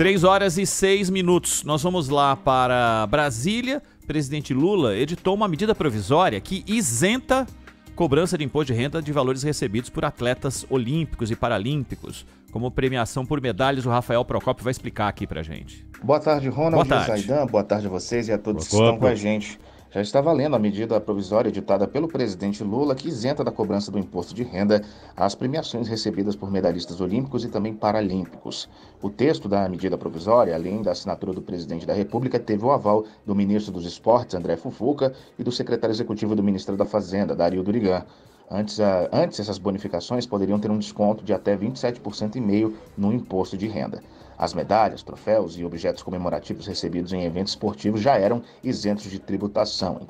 3h06. Nós vamos lá para Brasília. Presidente Lula editou uma medida provisória que isenta cobrança de imposto de renda de valores recebidos por atletas olímpicos e paralímpicos, como premiação por medalhas. O Rafael Procópio vai explicar aqui pra gente. Boa tarde, Ronald. Boa tarde. Zaidan. Boa tarde a vocês e a todos que estão com a gente. Já está valendo a medida provisória editada pelo presidente Lula, que isenta da cobrança do imposto de renda as premiações recebidas por medalhistas olímpicos e também paralímpicos. O texto da medida provisória, além da assinatura do presidente da República, teve o aval do ministro dos Esportes, André Fufuca, e do secretário executivo do Ministério da Fazenda, Dario Durigan. Antes, essas bonificações poderiam ter um desconto de até 27,5% no imposto de renda. As medalhas, troféus e objetos comemorativos recebidos em eventos esportivos já eram isentos de tributação.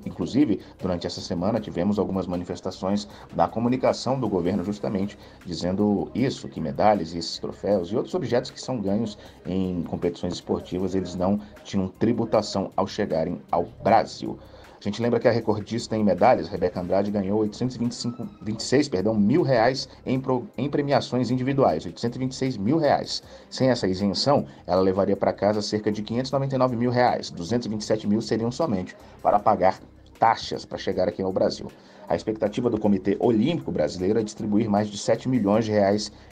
Inclusive, durante essa semana, tivemos algumas manifestações da comunicação do governo justamente dizendo isso, que medalhas e esses troféus e outros objetos que são ganhos em competições esportivas, eles não tinham tributação ao chegarem ao Brasil. A gente lembra que a recordista em medalhas, Rebeca Andrade, ganhou R$826 mil em premiações individuais, R$826 mil. Sem essa isenção, ela levaria para casa cerca de R$599 mil. R$227 mil seriam somente para pagar taxas para chegar aqui no Brasil. A expectativa do Comitê Olímpico Brasileiro é distribuir mais de R$7 milhões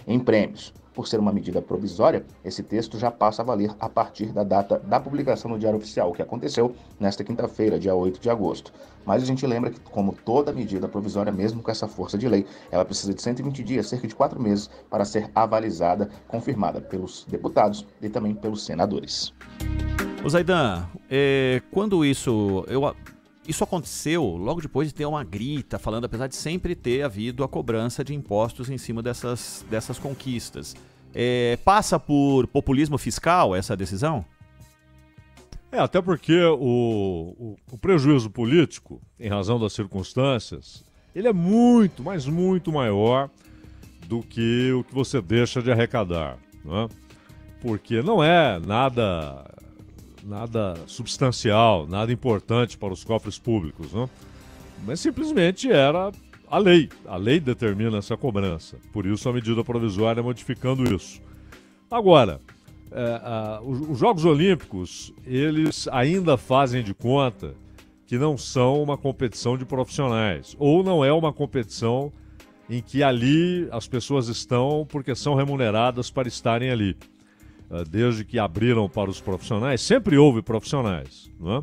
em prêmios. Por ser uma medida provisória, esse texto já passa a valer a partir da data da publicação no Diário Oficial, que aconteceu nesta quinta-feira, dia 8 de agosto. Mas a gente lembra que, como toda medida provisória, mesmo com essa força de lei, ela precisa de 120 dias, cerca de 4 meses, para ser avalizada, confirmada pelos deputados e também pelos senadores. Ô Zaidan, quando isso aconteceu logo depois de ter uma grita falando, apesar de sempre ter havido a cobrança de impostos em cima dessas conquistas. Passa por populismo fiscal essa decisão? Até porque o prejuízo político, em razão das circunstâncias, ele é muito, mas muito maior do que o que você deixa de arrecadar, não é? Porque não é nada substancial, nada importante para os cofres públicos, não? Mas simplesmente era a lei. A lei determina essa cobrança. Por isso a medida provisória modificando isso. Agora, os Jogos Olímpicos, eles ainda fazem de conta que não são uma competição de profissionais, ou não é uma competição em que ali as pessoas estão porque são remuneradas para estarem ali. Desde que abriram para os profissionais, sempre houve profissionais, não é?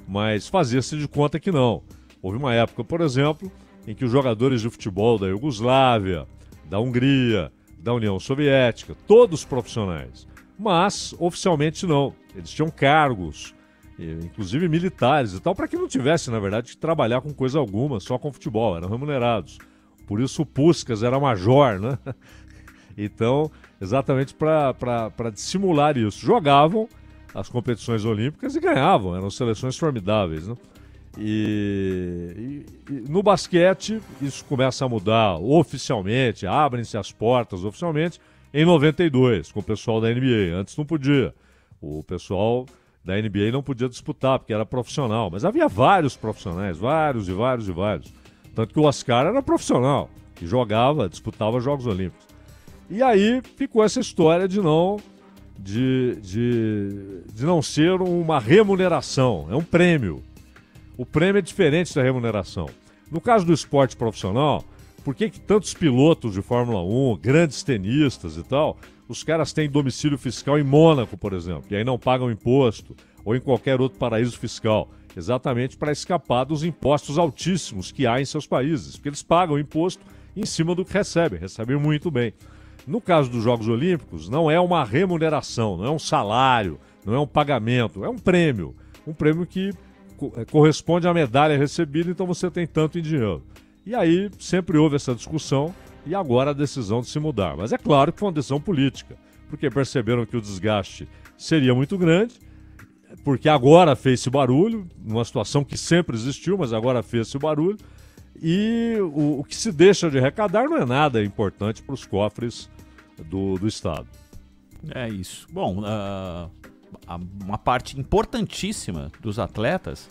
Mas fazia-se de conta que não. Houve uma época, por exemplo, em que os jogadores de futebol da Iugoslávia, da Hungria, da União Soviética, todos profissionais, mas oficialmente não. Eles tinham cargos, inclusive militares e tal, para que não tivesse, na verdade, que trabalhar com coisa alguma, só com futebol, eram remunerados. Por isso o Puskás era major, né? Então, exatamente para dissimular isso. Jogavam as competições olímpicas e ganhavam, eram seleções formidáveis, né? E no basquete isso começa a mudar oficialmente, abrem-se as portas oficialmente em 92, com o pessoal da NBA. Antes não podia. O pessoal da NBA não podia disputar, porque era profissional. Mas havia vários profissionais, vários. Tanto que o Oscar era profissional, que jogava, disputava Jogos Olímpicos. E aí ficou essa história de não ser uma remuneração, é um prêmio. O prêmio é diferente da remuneração. No caso do esporte profissional, por que tantos pilotos de Fórmula 1, grandes tenistas e tal, os caras têm domicílio fiscal em Mônaco, por exemplo, e aí não pagam imposto, ou em qualquer outro paraíso fiscal? Exatamente para escapar dos impostos altíssimos que há em seus países, porque eles pagam imposto em cima do que recebem muito bem. No caso dos Jogos Olímpicos, não é uma remuneração, não é um salário, não é um pagamento, é um prêmio que corresponde à medalha recebida, então você tem tanto em dinheiro. E aí sempre houve essa discussão e agora a decisão de se mudar. Mas é claro que foi uma decisão política, porque perceberam que o desgaste seria muito grande, porque agora fez-se barulho, numa situação que sempre existiu, mas agora fez-se barulho, e o que se deixa de arrecadar não é nada importante para os cofres do Estado. É isso. Bom, uma parte importantíssima dos atletas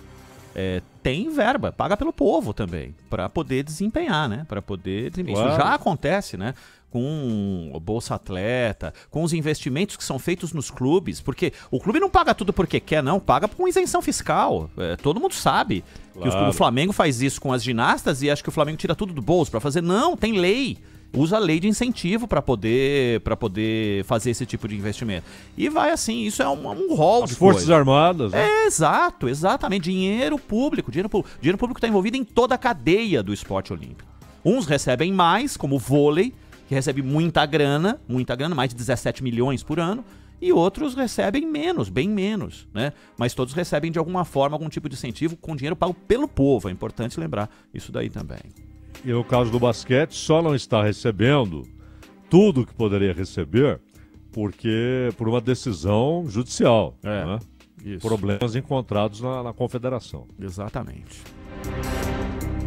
tem verba, paga pelo povo também, para poder desempenhar, né? Para poder desempenhar. Claro. Isso já acontece, né? com o Bolsa Atleta, com os investimentos que são feitos nos clubes, porque o clube não paga tudo porque quer, não, paga com isenção fiscal. Todo mundo sabe que o Flamengo faz isso com as ginastas e acha que o Flamengo tira tudo do bolso para fazer. Não, tem lei. Usa a lei de incentivo para poder fazer esse tipo de investimento. E vai assim, isso é um rol de Forças Armadas. Né? Exatamente. Dinheiro público. Dinheiro público está envolvido em toda a cadeia do esporte olímpico. Uns recebem mais, como o vôlei, que recebe muita grana, mais de 17 milhões por ano, e outros recebem menos, bem menos, né? Mas todos recebem de alguma forma algum tipo de incentivo com dinheiro pago pelo povo. É importante lembrar isso daí também. E no caso do basquete, só não está recebendo tudo que poderia receber por uma decisão judicial. Né? Isso. Problemas encontrados na confederação. Exatamente.